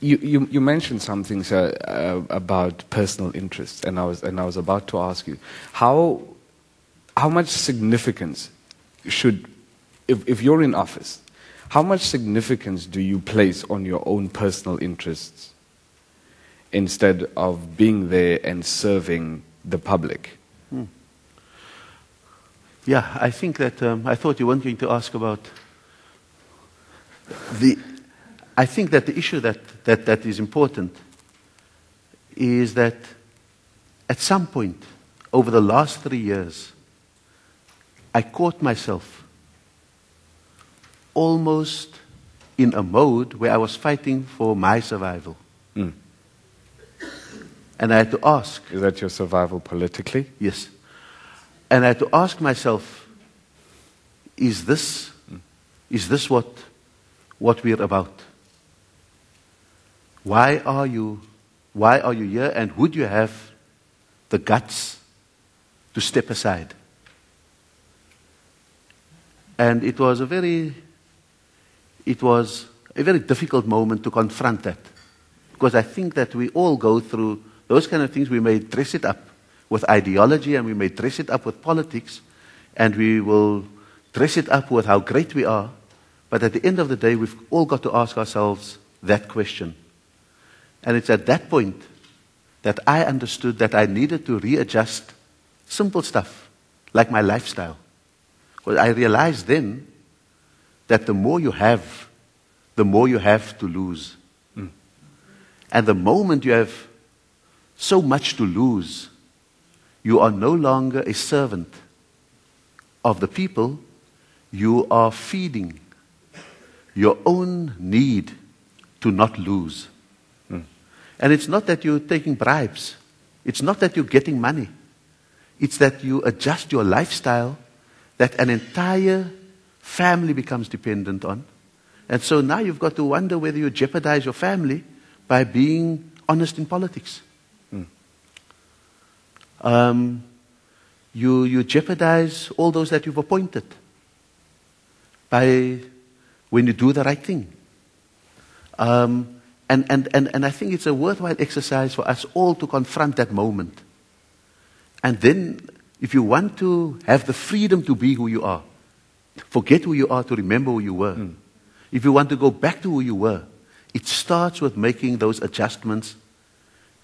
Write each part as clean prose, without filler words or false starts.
You mentioned something, sir, about personal interests, and I was about to ask you how much significance should, if you're in office, how much significance do you place on your own personal interests instead of being there and serving the public? Yeah, I think that I thought you weren't going to ask about I think that the issue that is important is that at some point over the last 3 years, I caught myself almost in a mode where I was fighting for my survival. Mm. And I had to ask. Is that your survival politically? Yes. And I had to ask myself, is this what we're about? Why are you here, and would you have the guts to step aside? And it was a very difficult moment to confront that. Because I think that we all go through those kind of things. We may dress it up with ideology, and we may dress it up with politics, and we will dress it up with how great we are. But at the end of the day, we've all got to ask ourselves that question. And it's at that point that I understood that I needed to readjust simple stuff, like my lifestyle. Because I realized then that the more you have, the more you have to lose. Mm. And the moment you have so much to lose, you are no longer a servant of the people. You are feeding your own need to not lose. Mm. And it's not that you're taking bribes. It's not that you're getting money. It's that you adjust your lifestyle that an entire family becomes dependent on. And so now you've got to wonder whether you jeopardize your family by being honest in politics. Mm. You jeopardize all those that you've appointed by when you do the right thing. And I think it's a worthwhile exercise for us all to confront that moment. And then, if you want to have the freedom to be who you are, forget who you are to remember who you were. Mm. If you want to go back to who you were, it starts with making those adjustments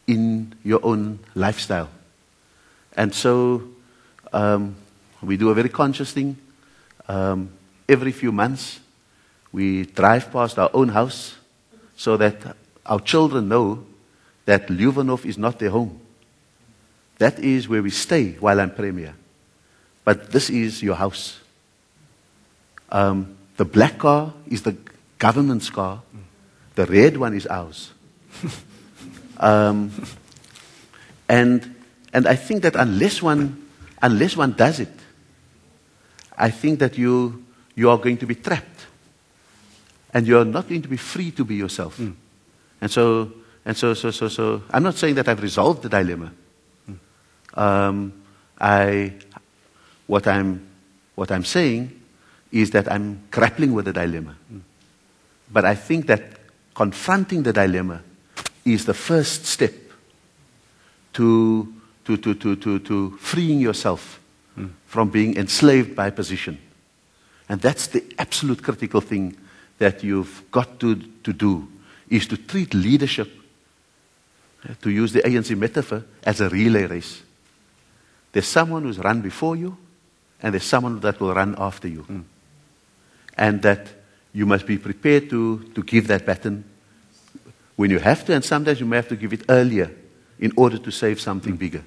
in your own lifestyle. And so, we do a very conscious thing. Every few months, we drive past our own house so that our children know that Leuvenhof is not their home. That is where we stay while I'm Premier. But this is your house. The black car is the government's car. The red one is ours. And I think that unless one does it, I think that you are going to be trapped. And you are not going to be free to be yourself. Mm. And so, I'm not saying that I've resolved the dilemma. Mm. What I'm saying is that I'm grappling with the dilemma. Mm. But I think that confronting the dilemma is the first step to freeing yourself from being enslaved by position. And that's the absolute critical thing that you've got to do, is to treat leadership, to use the ANC metaphor, as a relay race. There's someone who's run before you, and there's someone that will run after you. Mm. And that you must be prepared to give that baton when you have to, and sometimes you may have to give it earlier in order to save something bigger.